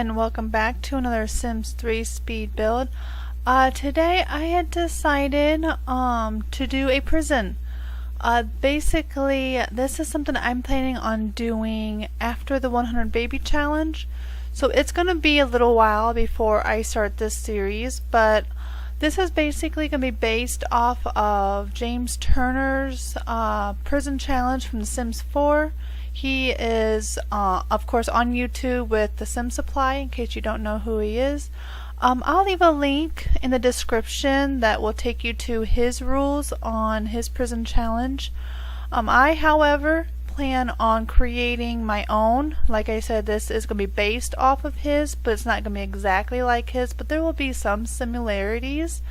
and welcome back to another Sims 3 speed build. Today I had decided to do a prison. Basically this is something I'm planning on doing after the 100 baby challenge. So it's going to be a little while before I start this series, but this is basically going to be based off of James Turner's prison challenge from The Sims 4. He is, of course, on YouTube with The Sim Supply, in case you don't know who he is. I'll leave a link in the description that will take you to his rules on his prison challenge. I, however, plan on creating my own. Like I said, this is going to be based off of his, but it's not going to be exactly like his, but there will be some similarities.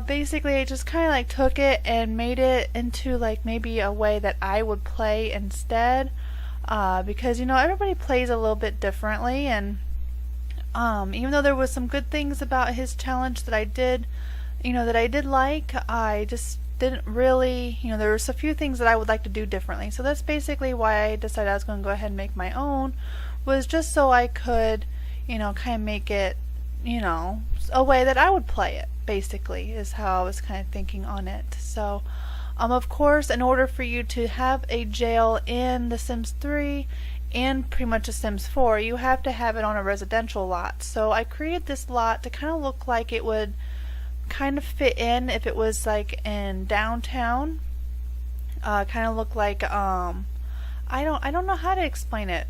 Basically I just kind of like took it and made it into like maybe a way that I would play instead, because you know everybody plays a little bit differently, and even though there was some good things about his challenge that I did like, I just didn't really, there was a few things that I would like to do differently. So that's basically why I decided I was going to go ahead and make my own, was just so I could kind of make it a way that I would play it, basically, is how I was kind of thinking on it. So of course, in order for you to have a jail in The Sims 3 and pretty much The Sims 4, you have to have it on a residential lot. So I created this lot to kind of look like it would kind of fit in if it was like in downtown. Kind of look like I don't know how to explain it,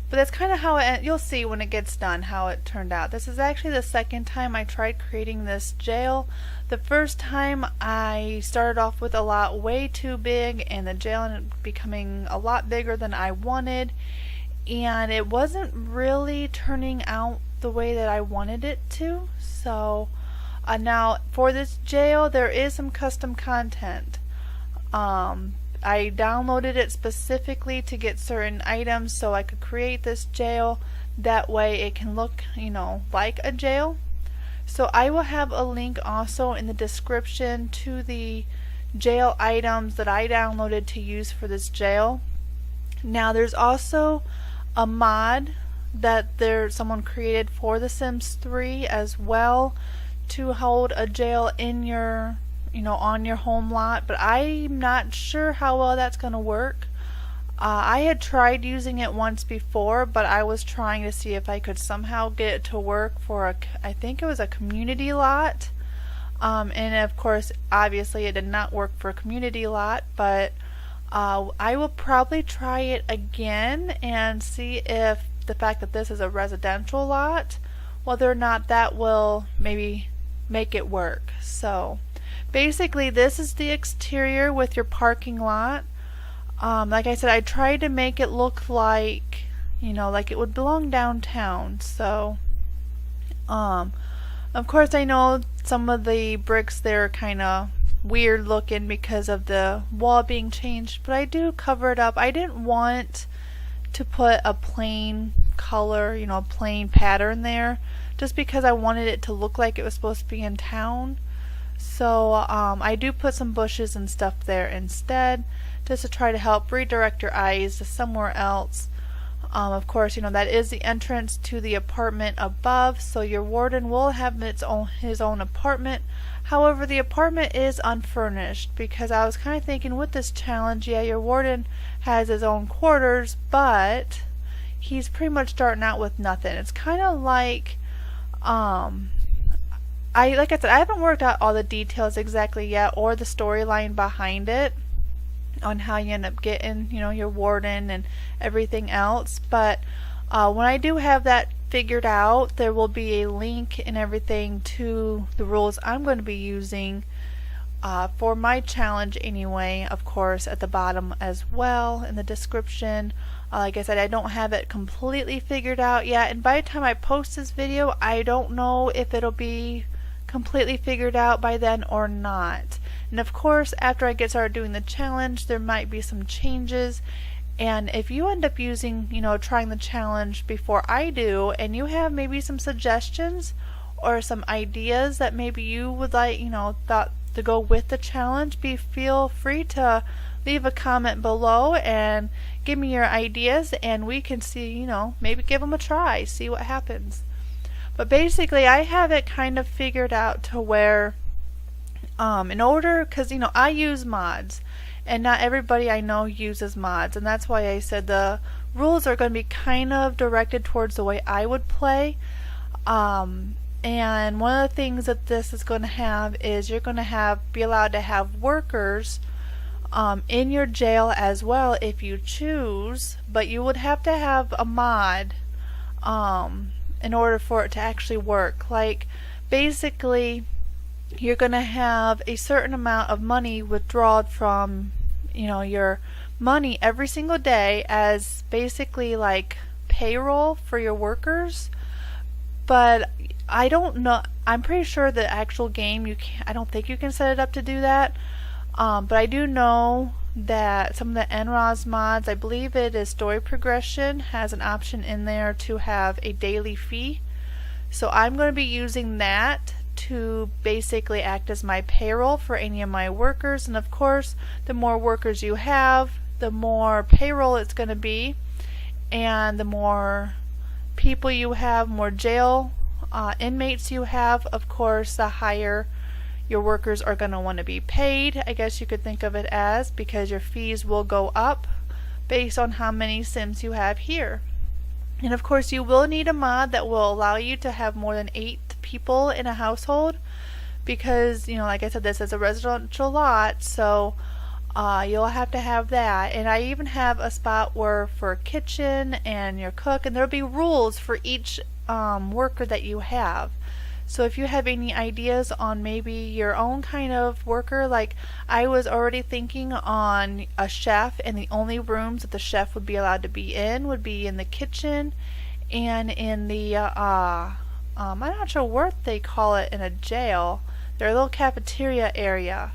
but that's kind of how you'll see when it gets done how it turned out. This is actually the second time I tried creating this jail. The first time I started off with a lot way too big, and the jail ended up becoming a lot bigger than I wanted, and it wasn't really turning out the way that I wanted it to. So now for this jail there is some custom content. I downloaded it specifically to get certain items so I could create this jail. That way it can look, like a jail. So I will have a link also in the description to the jail items that I downloaded to use for this jail. Now there's also a mod that someone created for The Sims 3 as well to hold a jail in your on your home lot, but I'm not sure how well that's going to work. I had tried using it once before, but I was trying to see if I could somehow get it to work for I think it was a community lot, and of course obviously it did not work for a community lot, but I will probably try it again and see if the fact that this is a residential lot, whether or not that will maybe make it work. So basically this is the exterior with your parking lot. Like I said, I tried to make it look like like it would belong downtown. So of course I know some of the bricks there are kind of weird looking because of the wall being changed, but I do cover it up. I didn't want to put a plain color, plain pattern there, just because I wanted it to look like it was supposed to be in town. So I do put some bushes and stuff there instead, just to try to help redirect your eyes to somewhere else. Of course, that is the entrance to the apartment above, so your warden will have his own apartment. However, the apartment is unfurnished, because I was kind of thinking with this challenge, yeah, your warden has his own quarters, but he's pretty much starting out with nothing. It's kind of like like I said, I haven't worked out all the details exactly yet, or the storyline behind it, on how you end up getting, your warden and everything else. But when I do have that figured out, there will be a link and everything to the rules I'm going to be using for my challenge anyway, of course, at the bottom as well in the description. Like I said, I don't have it completely figured out yet, and by the time I post this video, I don't know if it'll be completely figured out by then or not. And of course, after I get started doing the challenge, there might be some changes. And if you end up using, trying the challenge before I do, and you have maybe some suggestions or some ideas that maybe you would like, thought to go with the challenge, feel free to leave a comment below and give me your ideas, and we can see, maybe give them a try, see what happens. But basically I have it kind of figured out to where in order, because I use mods and not everybody I know uses mods, and that's why I said the rules are going to be kind of directed towards the way I would play. And one of the things that this is going to have is you're going to be allowed to have workers in your jail as well if you choose, but you would have to have a mod in order for it to actually work. Like basically you're going to have a certain amount of money withdrawn from your money every single day as basically like payroll for your workers. But I don't know, I'm pretty sure the actual game I don't think you can set it up to do that. But I do know that some of the NROS mods, I believe it is Story Progression, has an option in there to have a daily fee. So I'm going to be using that to basically act as my payroll for any of my workers. And of course, the more workers you have, the more payroll it's going to be, and the more people you have, more jail inmates you have, of course, the higher your workers are going to want to be paid, I guess you could think of it as, because your fees will go up based on how many Sims you have here. And of course you will need a mod that will allow you to have more than 8 people in a household, because like I said, this is a residential lot, so you'll have to have that. And I even have a spot where for a kitchen and your cook, and there'll be rules for each worker that you have. So if you have any ideas on maybe your own kind of worker, like I was already thinking on a chef, and the only rooms that the chef would be allowed to be in would be in the kitchen and in the I'm not sure what they call it in a jail, their little cafeteria area.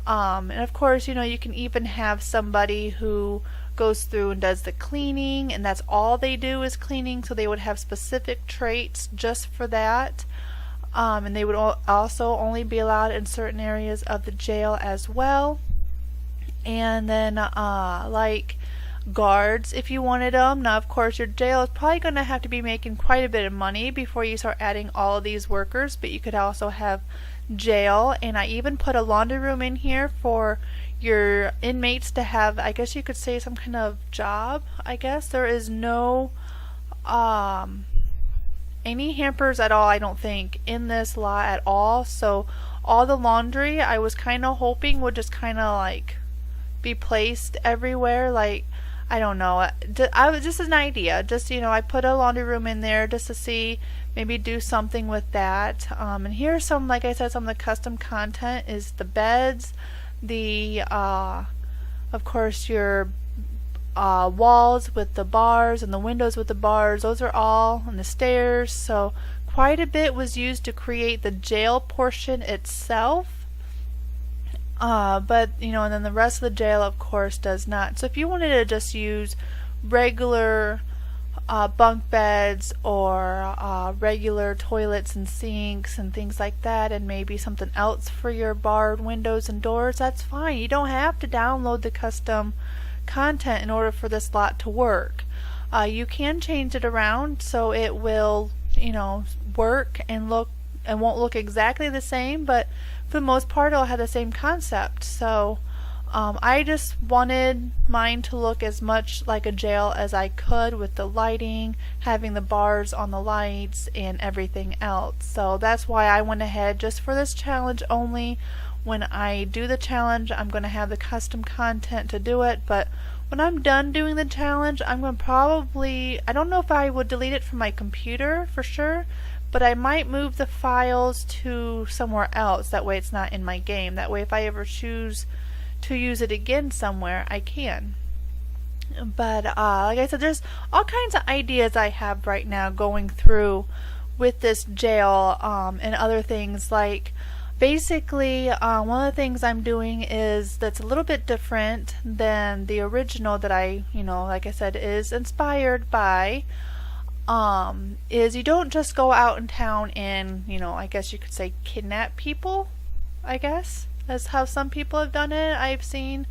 And of course, you can even have somebody who goes through and does the cleaning, and that's all they do is cleaning, so they would have specific traits just for that. And they would also only be allowed in certain areas of the jail as well. And then like guards if you wanted them. Now of course your jail is probably going to have to be making quite a bit of money before you start adding all of these workers, but you could also have jail. And I even put a laundry room in here for your inmates to have, I guess you could say, some kind of job. I guess there is no any hampers at all, I don't think, in this lot at all. So all the laundry I was kind of hoping would just kind of like be placed everywhere. Like, I don't know, just an idea, just I put a laundry room in there just to see, maybe do something with that. And here's some, like I said, some of the custom content is the beds, the of course your walls with the bars and the windows with the bars, those are all on the stairs. So quite a bit was used to create the jail portion itself. But and then the rest of the jail of course does not. So if you wanted to just use regular bunk beds or regular toilets and sinks and things like that, and maybe something else for your barred windows and doors, that's fine. You don't have to download the custom content in order for this lot to work. You can change it around so it will work and won't look exactly the same, but for the most part it'll have the same concept. So I just wanted mine to look as much like a jail as I could, with the lighting, having the bars on the lights and everything else. So that's why I went ahead just for this challenge only. When I do the challenge, I'm going to have the custom content to do it, but when I'm done doing the challenge, I'm going to probably, I don't know if I would delete it from my computer for sure, but I might move the files to somewhere else. That way it's not in my game. That way if I ever choose to use it again somewhere, I can. But like I said, there's all kinds of ideas I have right now going through with this jail and other things. Like basically one of the things I'm doing is that's a little bit different than the original that I like I said is inspired by, is you don't just go out in town and I guess you could say kidnap people. I guess that's how some people have done it, I've seen.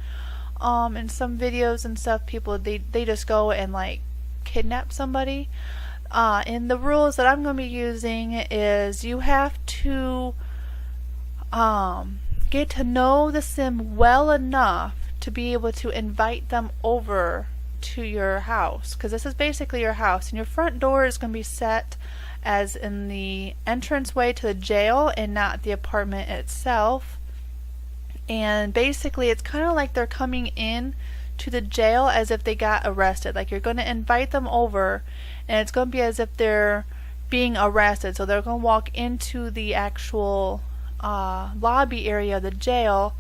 in some videos and stuff, people they just go and like kidnap somebody. And the rules that I'm going to be using is you have to get to know the sim well enough to be able to invite them over to your house, because this is basically your house, and your front door is going to be set as in the entranceway to the jail and not the apartment itself. And basically it's kind of like they're coming in to the jail as if they got arrested. Like you're going to invite them over and it's going to be as if they're being arrested. So they're going to walk into the actual lobby area of the jail,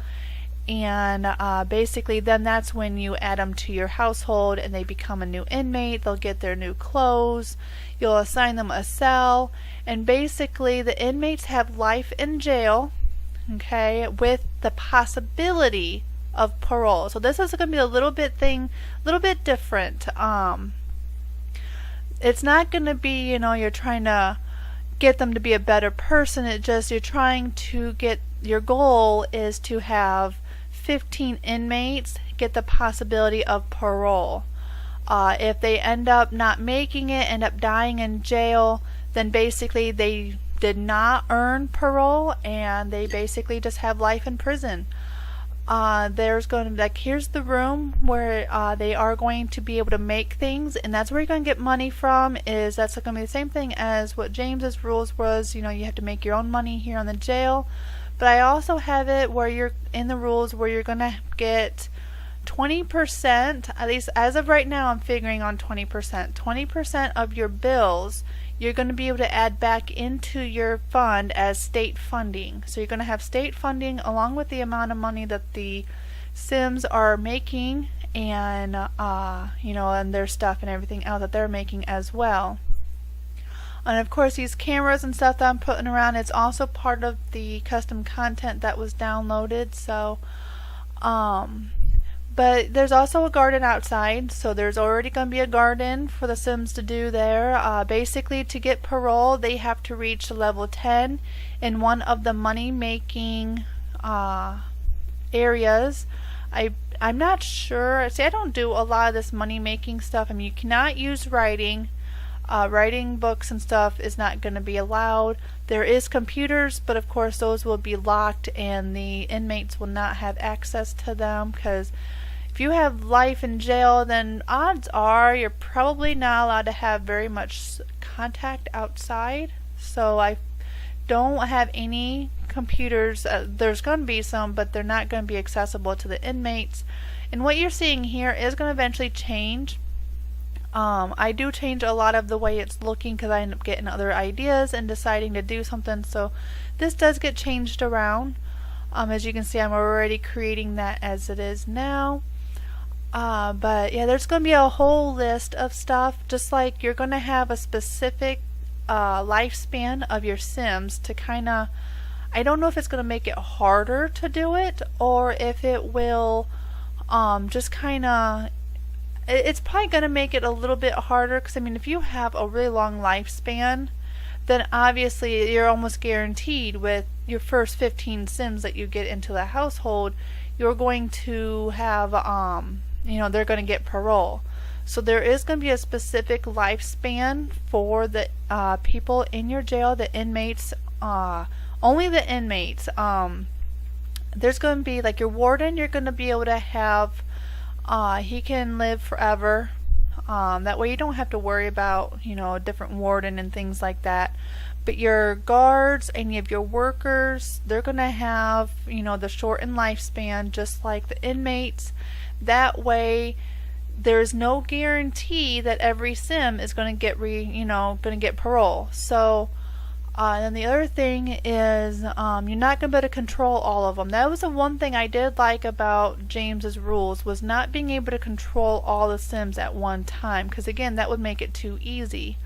and basically then that's when you add them to your household and they become a new inmate. They'll get their new clothes, you'll assign them a cell, and basically the inmates have life in jail, okay, with the possibility of parole. So this is going to be a little bit different. It's not going to be, you're trying to get them to be a better person. It just, you're trying to get, your goal is to have 15 inmates get the possibility of parole. If they end up not making it, end up dying in jail, then basically they did not earn parole and they basically just have life in prison. There's going to be like, here's the room where they are going to be able to make things, and that's where you're going to get money from. That's going to be the same thing as what James's rules was. You have to make your own money here on the jail. But I also have it where you're in the rules where you're going to get 20%, at least as of right now I'm figuring on 20%. 20% of your bills you're going to be able to add back into your fund as state funding. So you're going to have state funding along with the amount of money that the Sims are making, and and their stuff and everything else that they're making as well. And of course these cameras and stuff that I'm putting around, it's also part of the custom content that was downloaded. So but there's also a garden outside, so there's already going to be a garden for the Sims to do there. Basically, to get parole, they have to reach level 10 in one of the money-making areas. I'm not sure. See, I don't do a lot of this money-making stuff. I mean, you cannot use writing. Writing books and stuff is not going to be allowed. There is computers, but of course those will be locked and the inmates will not have access to them, because if you have life in jail, then odds are you're probably not allowed to have very much contact outside. So I don't have any computers. There's going to be some, but they're not going to be accessible to the inmates. And what you're seeing here is going to eventually change. I do change a lot of the way it's looking because I end up getting other ideas and deciding to do something, so this does get changed around. As you can see, I'm already creating that as it is now. But yeah, there's going to be a whole list of stuff, just like you're going to have a specific lifespan of your Sims to kind of, I don't know if it's going to make it harder to do it or if it will just kind of, it's probably going to make it a little bit harder, because I mean, if you have a really long lifespan, then obviously you're almost guaranteed with your first 15 Sims that you get into the household, you're going to have, they're going to get parole. So there is going to be a specific lifespan for the people in your jail, the inmates, only the inmates. There's going to be, like your warden, you're going to be able to have he can live forever. That way you don't have to worry about, a different warden and things like that. But your guards and you have your workers, they're going to have, the shortened lifespan just like the inmates. That way there's no guarantee that every Sim is going to get going to get parole. So and then the other thing is you're not going to be able to control all of them. That was the one thing I did like about James's rules, was not being able to control all the Sims at one time, because again, that would make it too easy.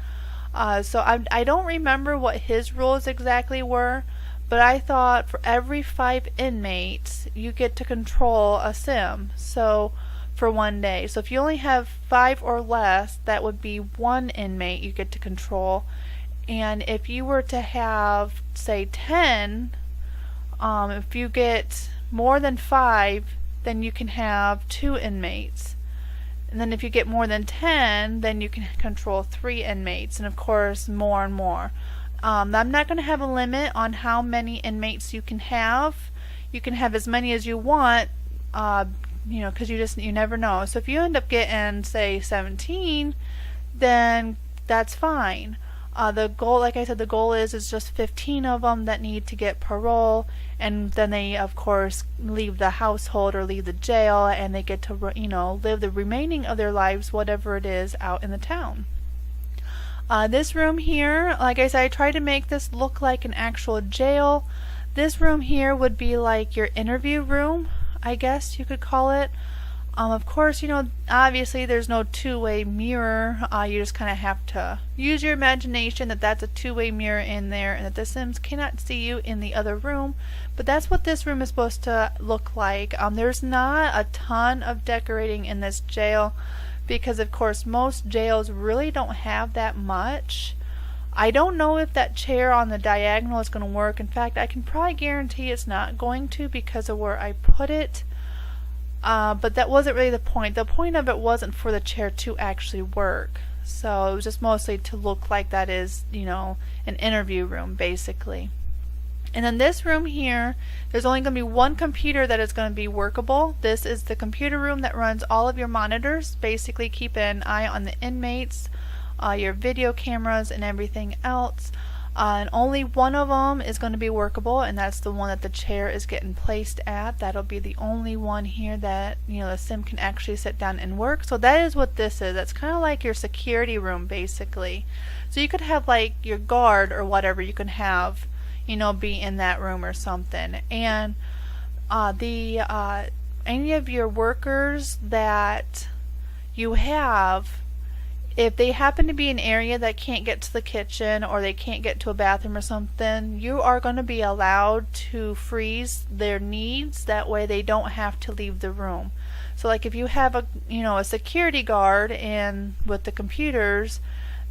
So I don't remember what his rules exactly were, but I thought for every 5 inmates you get to control a Sim, so for one day. So if you only have 5 or less, that would be 1 inmate you get to control. And if you were to have, say, 10, if you get more than 5, then you can have 2 inmates. And then if you get more than 10, then you can control 3 inmates, and of course more and more. I'm not going to have a limit on how many inmates you can have. You can have as many as you want, you know, because you never know. So if you end up getting, say, 17, then that's fine. The goal, like I said, the goal is just 15 of them that need to get parole, and then they, of course, leave the household or leave the jail, and they get to, you know, live the remaining of their lives, whatever it is, out in the town. This room here, like I said, I tried to make this look like an actual jail. This room here would be like your interview room, I guess you could call it. Of course, you know, obviously there's no two-way mirror. You just kind of have to use your imagination that that's a two-way mirror in there and that the Sims cannot see you in the other room. But that's what this room is supposed to look like. There's not a ton of decorating in this jail because, of course, most jails really don't have that much. I don't know if that chair on the diagonal is going to work. In fact, I can probably guarantee it's not going to because of where I put it. But that wasn't really the point. The point of it wasn't for the chair to actually work. So it was just mostly to look like that is, you know, an interview room, basically. And then this room here, there's only going to be one computer that is going to be workable. This is the computer room that runs all of your monitors. Basically keep an eye on the inmates, your video cameras, and everything else. And only one of them is going to be workable, and that's the one that the chair is getting placed at. That'll be the only one here that, you know, the Sim can actually sit down and work. So that is what this is. That's kind of like your security room, basically. So you could have like your guard or whatever you can have, you know, be in that room or something. And any of your workers that you have, if they happen to be in an area that can't get to the kitchen or they can't get to a bathroom or something, you are going to be allowed to freeze their needs. That way they don't have to leave the room. So like if you have a security guard and with the computers,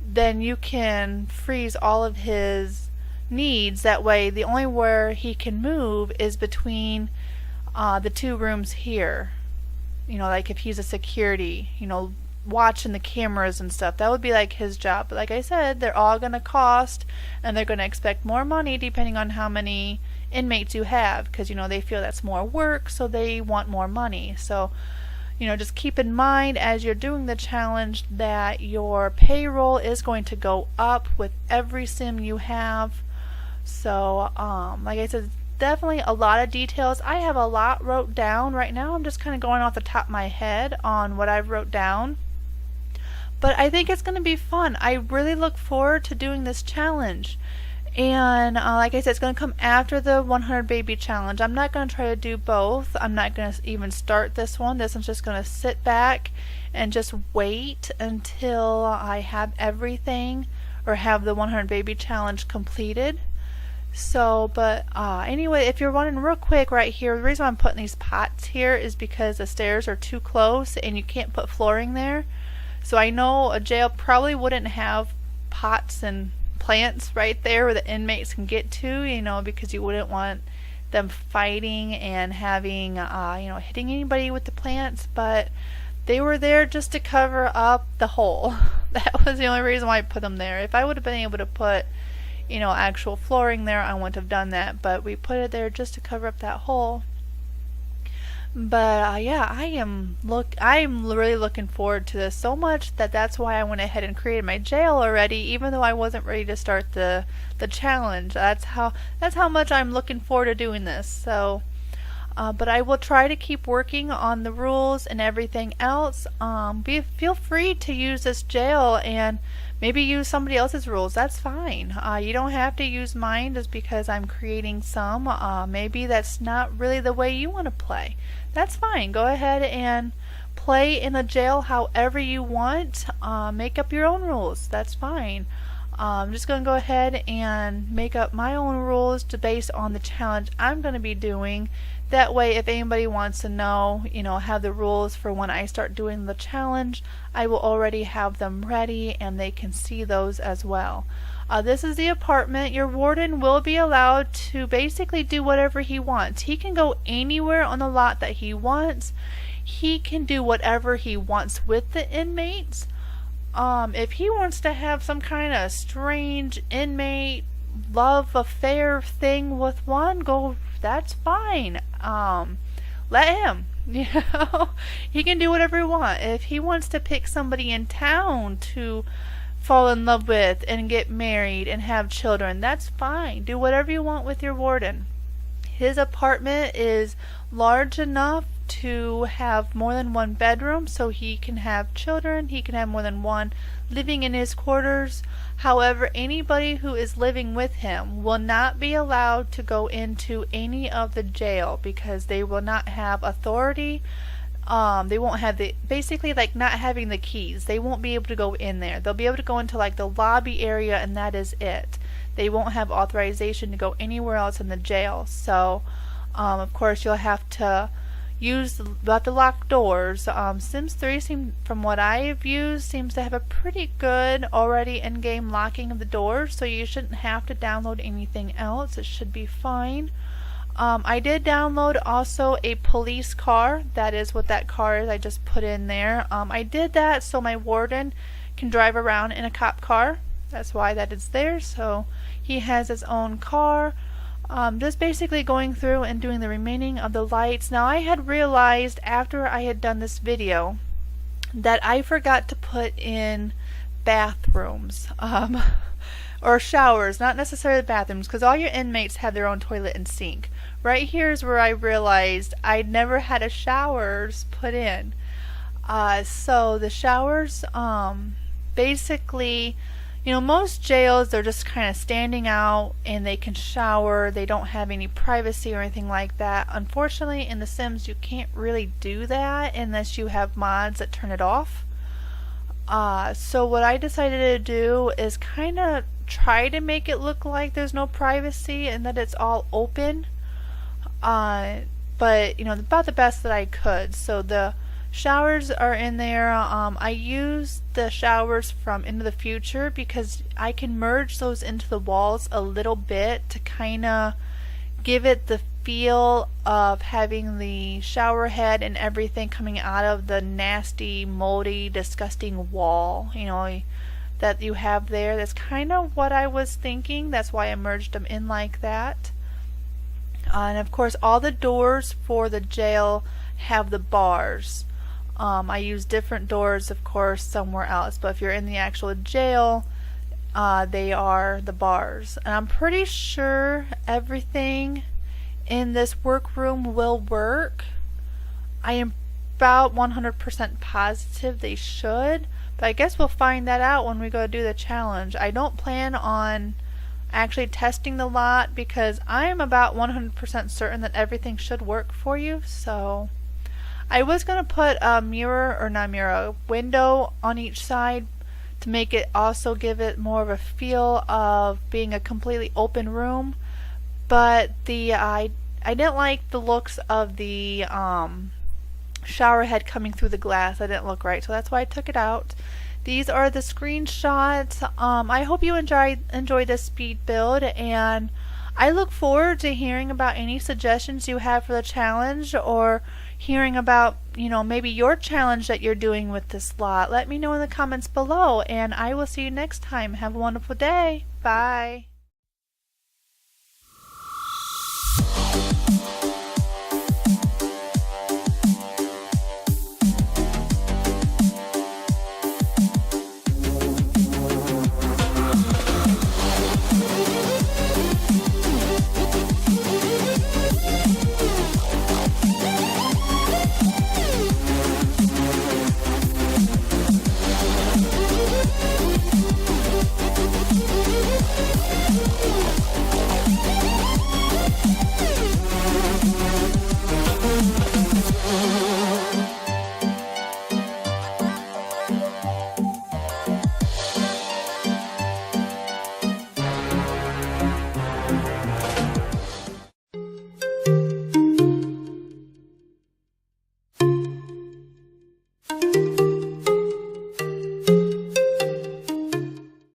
then you can freeze all of his needs. That way the only where he can move is between the 2 rooms here. You know, like if he's a security, you know, watching the cameras and stuff, that would be like his job. But like I said, they're all going to cost, and they're going to expect more money depending on how many inmates you have, because, you know, they feel that's more work, so they want more money. So, you know, just keep in mind as you're doing the challenge that your payroll is going to go up with every Sim you have. So like I said, definitely a lot of details. I have a lot wrote down right now. I'm just kind of going off the top of my head on what I've wrote down. But I think it's going to be fun. I really look forward to doing this challenge. And like I said, it's going to come after the 100 baby challenge. I'm not going to try to do both. I'm not going to even start this one. This one's just going to sit back and just wait until I have everything or have the 100 baby challenge completed. So, but anyway, if you're running real quick right here, the reason I'm putting these pots here is because the stairs are too close and you can't put flooring there. So I know a jail probably wouldn't have pots and plants right there where the inmates can get to, you know, because you wouldn't want them fighting and having, you know, hitting anybody with the plants. But they were there just to cover up the hole. That was the only reason why I put them there. If I would have been able to put, you know, actual flooring there, I wouldn't have done that. But we put it there just to cover up that hole. But yeah, I'm really looking forward to this so much that that's why I went ahead and created my jail already, even though I wasn't ready to start the challenge. That's how much I'm looking forward to doing this. So but I will try to keep working on the rules and everything else. Feel free to use this jail and maybe use somebody else's rules. That's fine. You don't have to use mine just because I'm creating some. Maybe that's not really the way you want to play. That's fine. Go ahead and play in the jail however you want. Make up your own rules. That's fine. I'm just going to go ahead and make up my own rules based on the challenge I'm going to be doing. That way, if anybody wants to know, you know, have the rules for when I start doing the challenge, I will already have them ready and they can see those as well. This is the apartment. Your warden will be allowed to basically do whatever he wants. He can go anywhere on the lot that he wants. He can do whatever he wants with the inmates. If he wants to have some kind of strange inmate love affair thing with one, that's fine. Let him. You know, he can do whatever he wants. If he wants to pick somebody in town to fall in love with and get married and have children, that's fine. Do whatever you want with your warden. His apartment is large enough to have more than one bedroom, so he can have children. He can have more than one living in his quarters. However, anybody who is living with him will not be allowed to go into any of the jail because they will not have authority. They won't have basically like not having the keys. They won't be able to go in there. They'll be able to go into like the lobby area, and that is it. They won't have authorization to go anywhere else in the jail. So, of course, you'll have to use the locked doors. Sims 3, from what I've used, seems to have a pretty good already in-game locking of the doors, so you shouldn't have to download anything else. It should be fine. I did download also a police car. That is what that car is. I just put in there. I did that so my warden can drive around in a cop car. That's why that is there. So he has his own car. Just basically going through and doing the remaining of the lights. Now I had realized after I had done this video that I forgot to put in bathrooms. Or showers, not necessarily bathrooms, because all your inmates have their own toilet and sink. Right here is where I realized I'd never had a showers put in. So the showers, basically, you know, most jails, they're just kind of standing out and they can shower. They don't have any privacy or anything like that. Unfortunately, in The Sims, you can't really do that unless you have mods that turn it off. So what I decided to do is kind of try to make it look like there's no privacy and that it's all open. But, you know, about the best that I could. So the showers are in there. I used the showers from Into the Future because I can merge those into the walls a little bit to kind of give it the feel of having the shower head and everything coming out of the nasty, moldy, disgusting wall, you know, that you have there. That's kind of what I was thinking. That's why I merged them in like that. And of course, all the doors for the jail have the bars. I use different doors, of course, somewhere else, but if you're in the actual jail, they are the bars. And I'm pretty sure everything in this workroom will work. I am about 100% positive they should, but I guess we'll find that out when we go do the challenge. I don't plan on actually testing the lot because I'm about 100% certain that everything should work for you. So I was going to put a mirror, or not mirror, a window on each side to make it also give it more of a feel of being a completely open room, but I didn't like the looks of the shower head coming through the glass. That didn't look right, so that's why I took it out. These are the screenshots. I hope you enjoy this speed build, and I look forward to hearing about any suggestions you have for the challenge, or hearing about, you know, maybe your challenge that you're doing with this lot. Let me know in the comments below, and I will see you next time. Have a wonderful day. Bye.